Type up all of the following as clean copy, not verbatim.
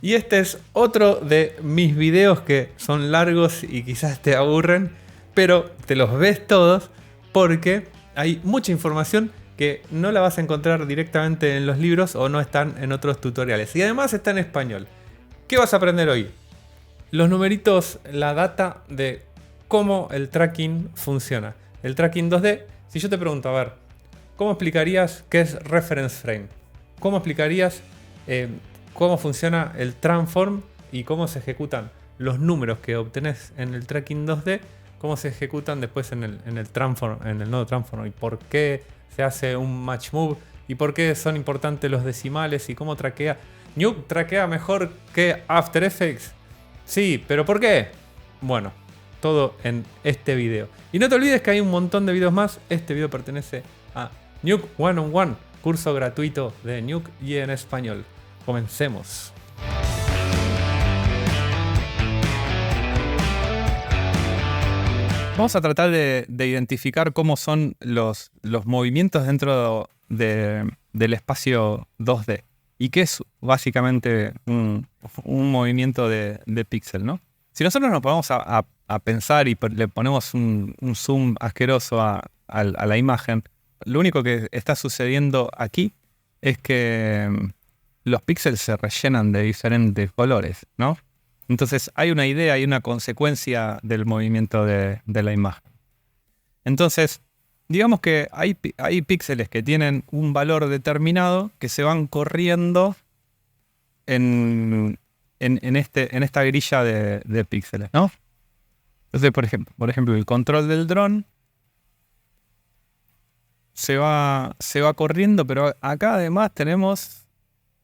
Y este es otro de mis videos que son largos y quizás te aburren, pero te los ves todos porque hay mucha información que no la vas a encontrar directamente en los libros o no están en otros tutoriales. Y además está en español. ¿Qué vas a aprender hoy? Los numeritos, la data de cómo el tracking funciona. El tracking 2D, si yo te pregunto, a ver, ¿cómo explicarías qué es reference frame? ¿Cómo explicarías cómo funciona el transform y cómo se ejecutan los números que obtenés en el tracking 2D? ¿Cómo se ejecutan después en el transform, en el nodo transform? ¿Y por qué se hace un match move? ¿Y por qué son importantes los decimales? ¿Y cómo traquea? ¿Nuke traquea mejor que After Effects? Sí, pero ¿por qué? Bueno, todo en este video. Y no te olvides que hay un montón de videos más. Este video pertenece a Nuke One on One, curso gratuito de Nuke y en español. Comencemos. Vamos a tratar de identificar cómo son los movimientos dentro del espacio 2D. Y qué es básicamente un movimiento de píxel, ¿no? Si nosotros nos ponemos a pensar y le ponemos un zoom asqueroso a la imagen, lo único que está sucediendo aquí es que los píxeles se rellenan de diferentes colores, ¿no? Entonces hay una idea y una consecuencia del movimiento de la imagen. Entonces, digamos que hay píxeles que tienen un valor determinado que se van corriendo en esta grilla de píxeles, ¿no? Entonces, por ejemplo, el control del dron se va corriendo, pero acá además tenemos,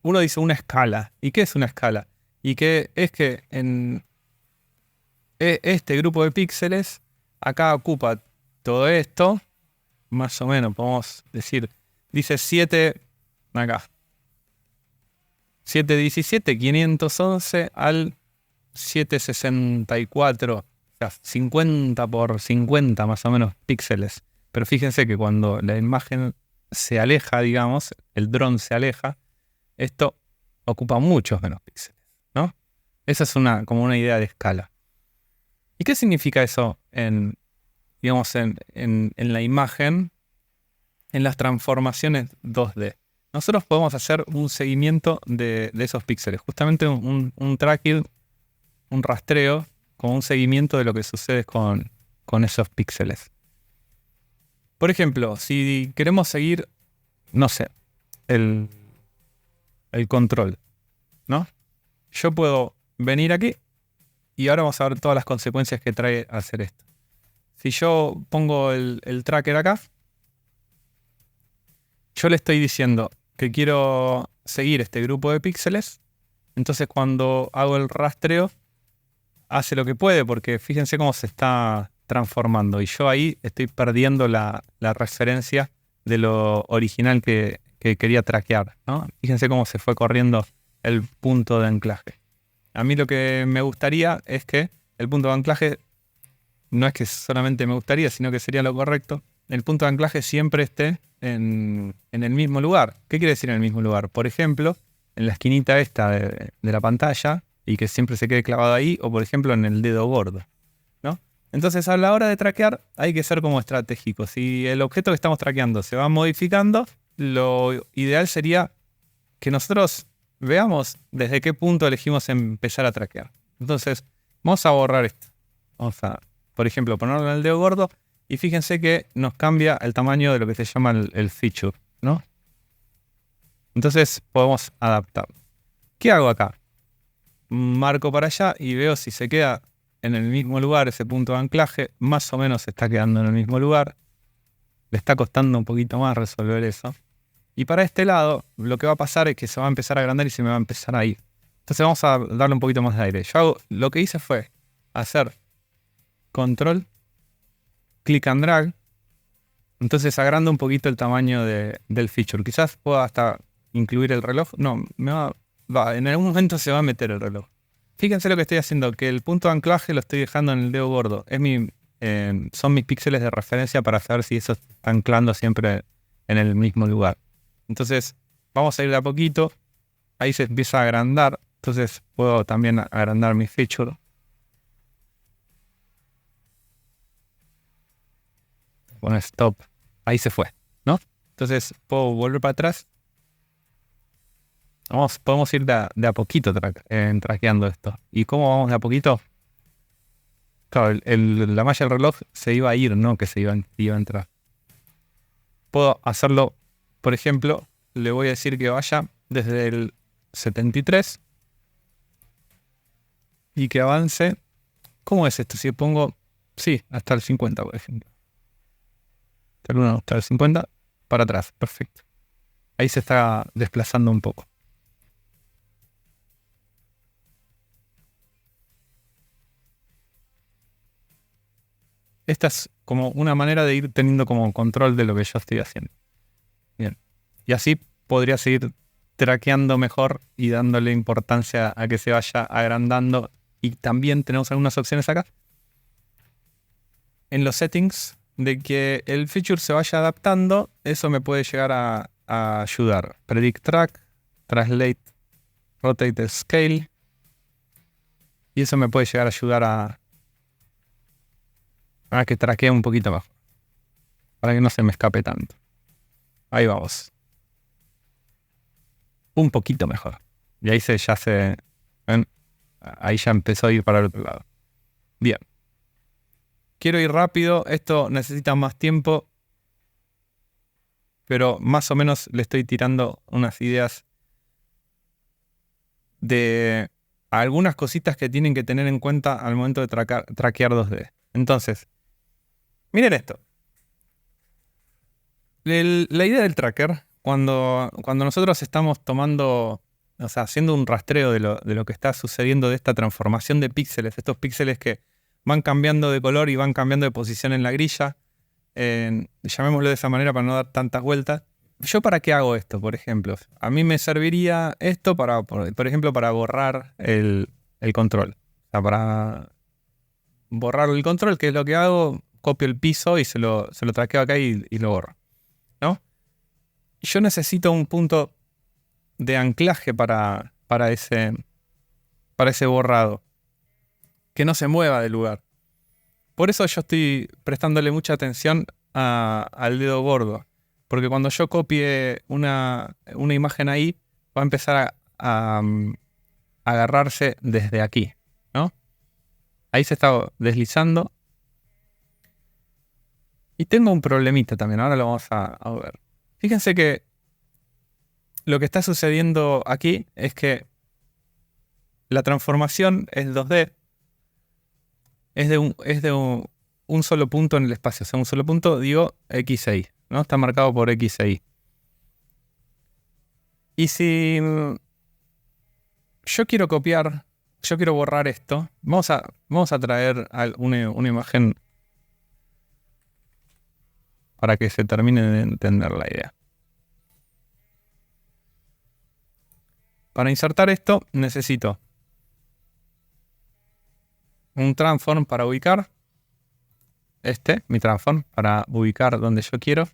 uno dice una escala. ¿Y qué es una escala? Y que es que en este grupo de píxeles acá ocupa todo esto, más o menos podemos decir, dice 7 acá. 717, 511 al 764, o sea, 50 por 50 más o menos píxeles. Pero fíjense que cuando la imagen se aleja, digamos, el dron se aleja, esto ocupa muchos menos píxeles, ¿no? Esa es como una idea de escala. ¿Y qué significa eso en la imagen, en las transformaciones 2D? Nosotros podemos hacer un seguimiento de esos píxeles, justamente un tracking, un rastreo, como un seguimiento de lo que sucede con esos píxeles. Por ejemplo, si queremos seguir, no sé, el control, ¿no? Yo puedo venir aquí y ahora vamos a ver todas las consecuencias que trae hacer esto. Si yo pongo el tracker acá, yo le estoy diciendo que quiero seguir este grupo de píxeles. Entonces cuando hago el rastreo, hace lo que puede, porque fíjense cómo se está transformando. Y yo ahí estoy perdiendo la referencia de lo original que quería traquear, ¿no? Fíjense cómo se fue corriendo el punto de anclaje. A mí lo que me gustaría es que el punto de anclaje, no es que solamente me gustaría, sino que sería lo correcto, el punto de anclaje siempre esté en el mismo lugar. ¿Qué quiere decir en el mismo lugar? Por ejemplo, en la esquinita esta de la pantalla y que siempre se quede clavado ahí, o por ejemplo en el dedo gordo, ¿no? Entonces a la hora de traquear hay que ser como estratégico. Si el objeto que estamos traqueando se va modificando, lo ideal sería que nosotros veamos desde qué punto elegimos empezar a traquear. Entonces vamos a borrar esto. Vamos a, por ejemplo, ponerlo en el dedo gordo. Y fíjense que nos cambia el tamaño de lo que se llama el feature, ¿no? Entonces podemos adaptar. ¿Qué hago acá? Marco para allá y veo si se queda en el mismo lugar ese punto de anclaje. Más o menos se está quedando en el mismo lugar. Le está costando un poquito más resolver eso. Y para este lado, lo que va a pasar es que se va a empezar a agrandar y se me va a empezar a ir. Entonces vamos a darle un poquito más de aire. Lo que hice fue hacer control, click and drag. Entonces agrando un poquito el tamaño del feature. Quizás pueda hasta incluir el reloj. No, en algún momento se va a meter el reloj. Fíjense lo que estoy haciendo, que el punto de anclaje lo estoy dejando en el dedo gordo. Son mis píxeles de referencia para saber si eso está anclando siempre en el mismo lugar. Entonces vamos a ir de a poquito. Ahí se empieza a agrandar Entonces puedo también agrandar mi feature. Poner stop. Ahí se fue, ¿no? Entonces puedo volver para atrás. Podemos ir de a poquito traqueando esto. ¿Y cómo vamos de a poquito? Claro, la malla del reloj se iba a ir, no que iba a entrar. Puedo hacerlo, por ejemplo, le voy a decir que vaya desde el 73 y que avance. ¿Cómo es esto? Si pongo, sí, hasta el 50, por ejemplo. Hasta el 50, para atrás, perfecto. Ahí se está desplazando un poco. Esta es como una manera de ir teniendo como control de lo que yo estoy haciendo. Bien. Y así podría seguir traqueando mejor y dándole importancia a que se vaya agrandando. Y también tenemos algunas opciones acá en los settings de que el feature se vaya adaptando. Eso me puede llegar a ayudar. Predict track, translate, rotate scale. Y eso me puede llegar a ayudar a que traquee un poquito más. Para que no se me escape tanto. Ahí vamos. Un poquito mejor. Y ahí ¿ven? Ahí ya empezó a ir para el otro lado. Bien. Quiero ir rápido. Esto necesita más tiempo. Pero más o menos le estoy tirando unas ideas de algunas cositas que tienen que tener en cuenta al momento de traquear 2D. Entonces, miren esto. La idea del tracker, cuando nosotros estamos tomando, o sea, haciendo un rastreo de lo que está sucediendo de esta transformación de píxeles, estos píxeles que van cambiando de color y van cambiando de posición en la grilla, llamémoslo de esa manera para no dar tantas vueltas. ¿Yo para qué hago esto, por ejemplo? A mí me serviría esto por ejemplo, para borrar el control. O sea, para borrar el control, que es lo que hago, copio el piso y se lo traqueo acá y lo borro, ¿no? Yo necesito un punto de anclaje para ese borrado, que no se mueva del lugar. Por eso yo estoy prestándole mucha atención al dedo gordo, porque cuando yo copie una imagen ahí, va a empezar a agarrarse desde aquí, ¿no? Ahí se está deslizando. Y tengo un problemita también, ahora lo vamos a ver. Fíjense que lo que está sucediendo aquí es que la transformación es 2D, es de un solo punto en el espacio. O sea, un solo punto, digo, X e Y, ¿no? Está marcado por X e Y. Y si yo quiero borrar esto, vamos a traer una imagen para que se termine de entender la idea. Para insertar esto necesito un transform para ubicar. Mi transform para ubicar donde yo quiero.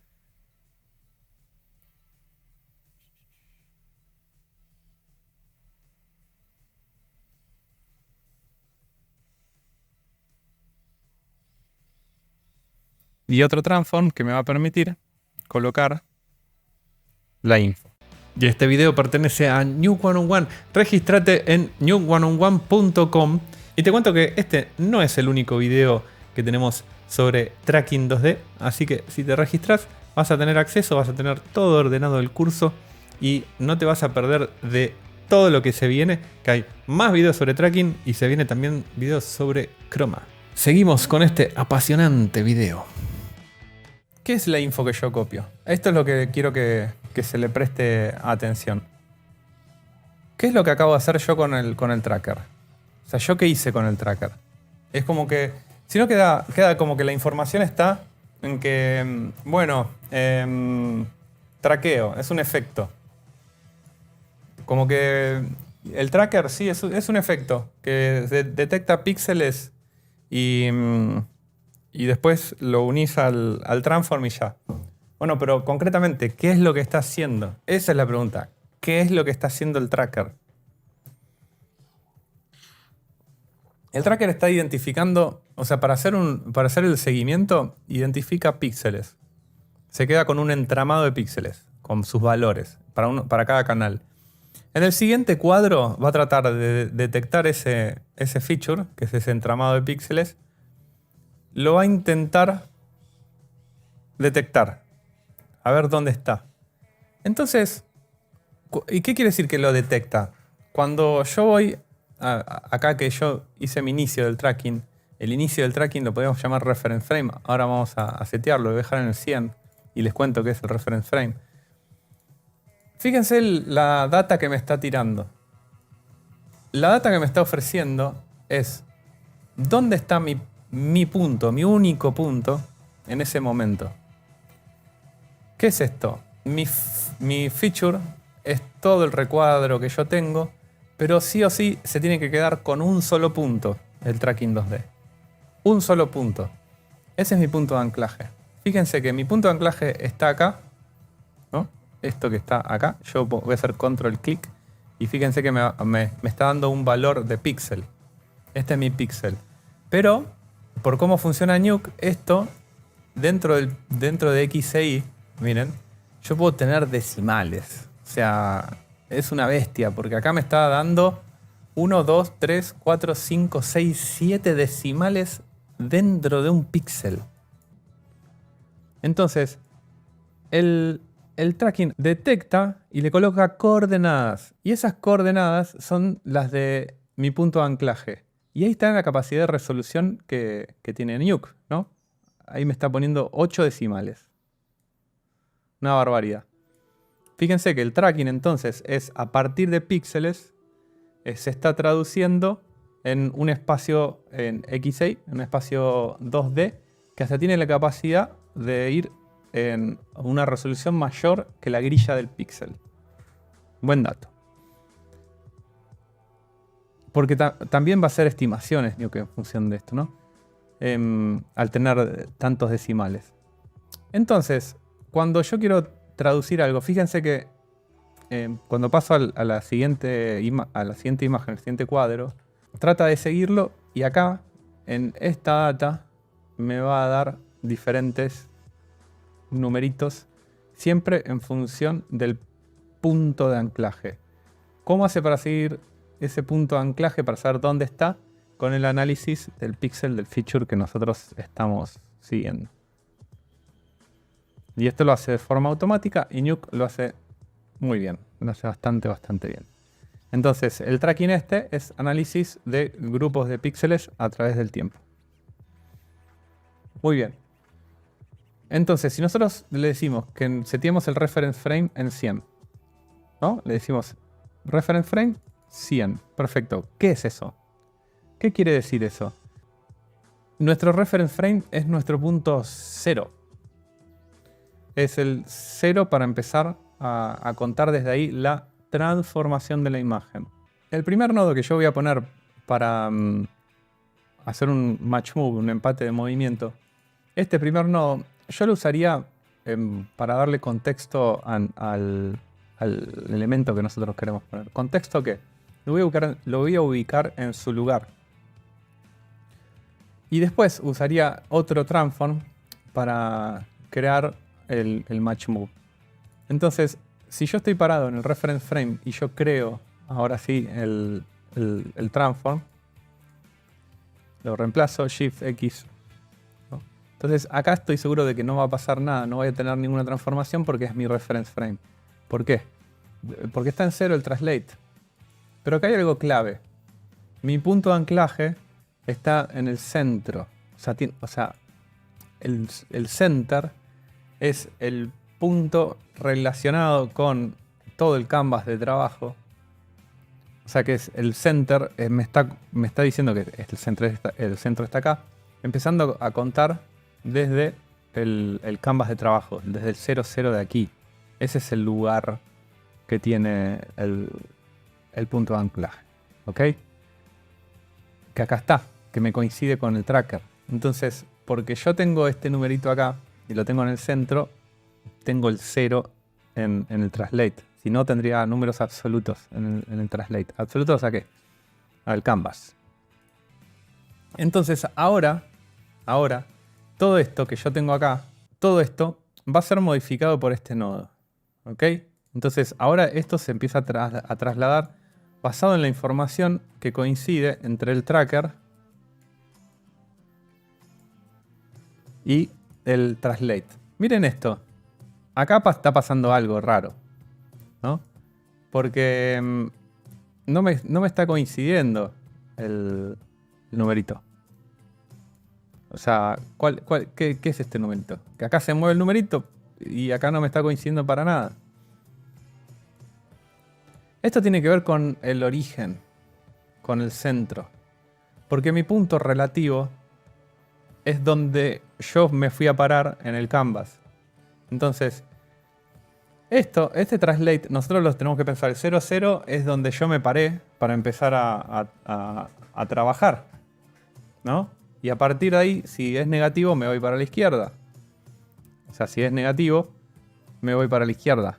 Y otro transform que me va a permitir colocar la info. Y este video pertenece a Nuke 101. Regístrate en nuke101.com. Y te cuento que este no es el único video que tenemos sobre tracking 2D. Así que si te registras vas a tener acceso, vas a tener todo ordenado el curso. Y no te vas a perder de todo lo que se viene. Que hay más videos sobre tracking y se viene también videos sobre Chroma. Seguimos con este apasionante video. ¿Qué es la info que yo copio? Esto es lo que quiero que se le preste atención. ¿Qué es lo que acabo de hacer yo con el tracker? O sea, ¿yo qué hice con el tracker? Es como que, si no queda como que la información está en que, bueno, traqueo, es un efecto. Como que el tracker sí es un efecto que detecta píxeles y después lo unís al transform y ya. Bueno, pero concretamente, ¿qué es lo que está haciendo? Esa es la pregunta. ¿Qué es lo que está haciendo el tracker? El tracker está identificando, o sea, para hacer el seguimiento, identifica píxeles. Se queda con un entramado de píxeles, con sus valores, para cada canal. En el siguiente cuadro va a tratar de detectar ese feature, que es ese entramado de píxeles. Lo va a intentar detectar. A ver dónde está. Entonces, ¿y qué quiere decir que lo detecta? Cuando yo voy acá que yo hice mi inicio del tracking, el inicio del tracking lo podemos llamar reference frame. Ahora vamos a setearlo, lo voy a dejar en el 100 y les cuento qué es el reference frame. Fíjense la data que me está tirando. La data que me está ofreciendo es dónde está mi punto, mi único punto en ese momento. ¿Qué es esto? Mi feature es todo el recuadro que yo tengo, pero sí o sí se tiene que quedar con un solo punto el tracking 2D. Un solo punto. Ese es mi punto de anclaje. Fíjense que mi punto de anclaje está acá, ¿no? Esto que está acá, yo voy a hacer control clic y fíjense que me está dando un valor de píxel. Este es mi píxel. Pero, por cómo funciona Nuke, esto, dentro de XCI, miren, yo puedo tener decimales. O sea, es una bestia, porque acá me está dando 1, 2, 3, 4, 5, 6, 7 decimales dentro de un píxel. Entonces, el tracking detecta y le coloca coordenadas. Y esas coordenadas son las de mi punto de anclaje. Y ahí está la capacidad de resolución que tiene Nuke, ¿no? Ahí me está poniendo 8 decimales. Una barbaridad. Fíjense que el tracking entonces es a partir de píxeles, se está traduciendo en un espacio en XA, un espacio 2D, que hasta tiene la capacidad de ir en una resolución mayor que la grilla del píxel. Buen dato. Porque también va a hacer estimaciones, Nuke, en función de esto, ¿no? Al tener tantos decimales. Entonces, cuando yo quiero traducir algo, fíjense que cuando paso a la siguiente imagen, al siguiente cuadro, trata de seguirlo y acá, en esta data, me va a dar diferentes numeritos, siempre en función del punto de anclaje. ¿Cómo hace para seguir ese punto de anclaje, para saber dónde está? Con el análisis del píxel del feature que nosotros estamos siguiendo. Y esto lo hace de forma automática y Nuke lo hace muy bien, lo hace bastante bien. Entonces, el tracking este es análisis de grupos de píxeles a través del tiempo. Muy bien. Entonces, si nosotros le decimos que seteemos el reference frame en 100, ¿no? Le decimos reference frame 100. Perfecto. ¿Qué es eso? ¿Qué quiere decir eso? Nuestro reference frame es nuestro punto 0. Es el 0 para empezar a contar desde ahí la transformación de la imagen. El primer nodo que yo voy a poner para hacer un match move, un empate de movimiento, este primer nodo yo lo usaría para darle contexto al elemento que nosotros queremos poner. ¿Contexto qué? Lo voy a ubicar en su lugar. Y después usaría otro transform para crear el match move. Entonces, si yo estoy parado en el reference frame y yo creo ahora sí el transform, lo reemplazo, Shift X. ¿No? Entonces acá estoy seguro de que no va a pasar nada, no voy a tener ninguna transformación porque es mi reference frame. ¿Por qué? Porque está en 0 el translate. Pero acá hay algo clave. Mi punto de anclaje está en el centro. O sea, el center es el punto relacionado con todo el canvas de trabajo. O sea que es el center, me está diciendo que el centro está acá, empezando a contar desde el canvas de trabajo, desde el 0,0 de aquí. Ese es el lugar que tiene el punto de anclaje. ¿Ok? Que acá está, que me coincide con el tracker. Entonces, porque yo tengo este numerito acá y lo tengo en el centro, tengo el 0 en el translate. Si no, tendría números absolutos en el translate. ¿Absolutos a qué? Al canvas. Entonces ahora, todo esto que yo tengo acá, todo esto va a ser modificado por este nodo. ¿Ok? Entonces ahora esto se empieza a trasladar basado en la información que coincide entre el tracker y el translate. Miren esto. Acá está pasando algo raro, ¿no? Porque no me está coincidiendo el numerito. O sea, qué es este numerito? Que acá se mueve el numerito y acá no me está coincidiendo para nada. Esto tiene que ver con el origen, con el centro. Porque mi punto relativo es donde yo me fui a parar en el canvas. Entonces, este translate, nosotros los tenemos que pensar. El 0, 0 es donde yo me paré para empezar a trabajar, ¿no? Y a partir de ahí, si es negativo, me voy para la izquierda. O sea, si es negativo, me voy para la izquierda,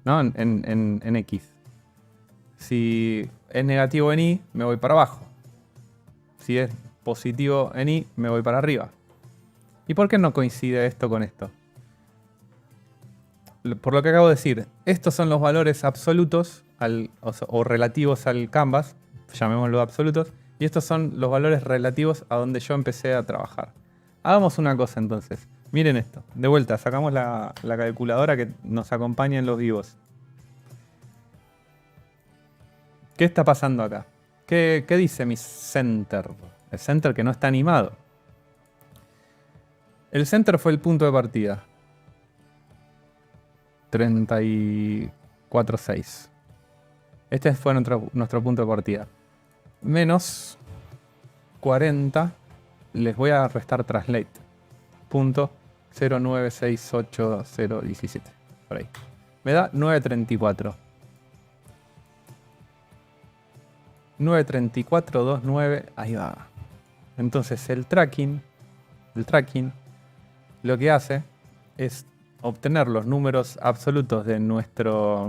¿no? En X. Si es negativo en Y, me voy para abajo. Si es positivo en Y, me voy para arriba. ¿Y por qué no coincide esto con esto? Por lo que acabo de decir, estos son los valores absolutos o relativos al canvas, llamémoslo absolutos, y estos son los valores relativos a donde yo empecé a trabajar. Hagamos una cosa entonces. Miren esto. De vuelta, sacamos la calculadora que nos acompaña en los vivos. ¿Qué está pasando acá? ¿Qué dice mi center? El center que no está animado. El center fue el punto de partida. 34,6. Este fue nuestro punto de partida. Menos 40. Les voy a restar translate. Punto 0,968017. Por ahí. Me da 934. 93429. Ahí va. Entonces el tracking lo que hace es obtener los números absolutos de nuestro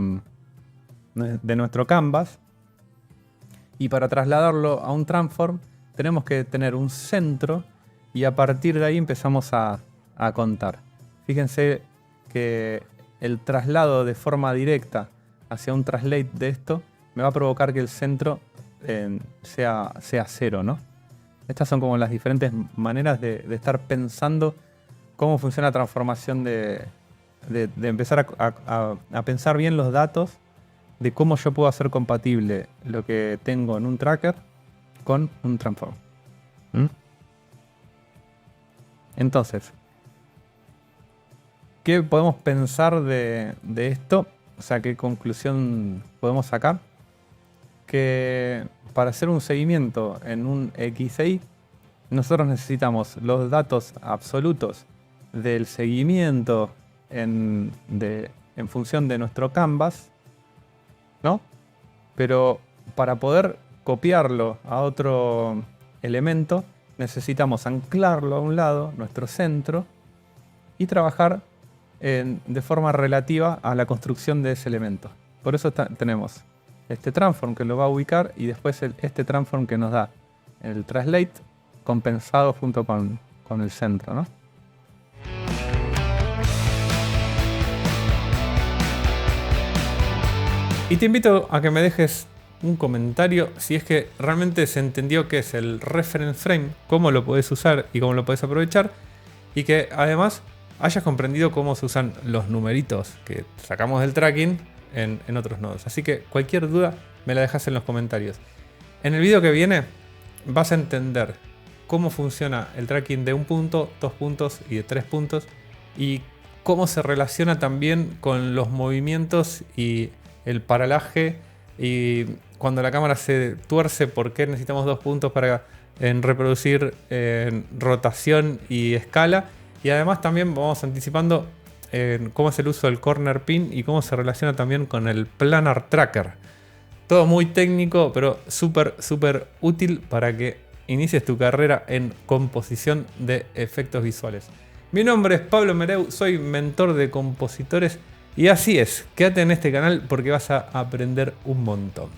canvas, y para trasladarlo a un transform tenemos que tener un centro y a partir de ahí empezamos a contar. Fíjense que el traslado de forma directa hacia un translate de esto me va a provocar que el centro sea 0, ¿no? Estas son como las diferentes maneras de estar pensando cómo funciona la transformación de empezar a pensar bien los datos de cómo yo puedo hacer compatible lo que tengo en un tracker con un transform. Entonces, ¿qué podemos pensar de esto? O sea, ¿qué conclusión podemos sacar? Que para hacer un seguimiento en un XI, nosotros necesitamos los datos absolutos del seguimiento en función de nuestro canvas, ¿no? Pero para poder copiarlo a otro elemento, necesitamos anclarlo a un lado, nuestro centro, y trabajar de forma relativa a la construcción de ese elemento. Por eso tenemos este transform que lo va a ubicar y después este transform que nos da el translate compensado junto con el centro, ¿no? Y te invito a que me dejes un comentario si es que realmente se entendió qué es el reference frame, cómo lo podés usar y cómo lo podés aprovechar, y que además hayas comprendido cómo se usan los numeritos que sacamos del tracking en otros nodos. Así que cualquier duda me la dejas en los comentarios. En el video que viene vas a entender cómo funciona el tracking de un punto, 2 puntos y de 3 puntos, y cómo se relaciona también con los movimientos y el paralaje, y cuando la cámara se tuerce, por qué necesitamos 2 puntos para reproducir rotación y escala. Y además también vamos anticipando cómo es el uso del corner pin y cómo se relaciona también con el planar tracker. Todo muy técnico, pero súper útil para que inicies tu carrera en composición de efectos visuales. Mi nombre es Pablo Mereu, soy mentor de compositores. Y así es, quédate en este canal porque vas a aprender un montón.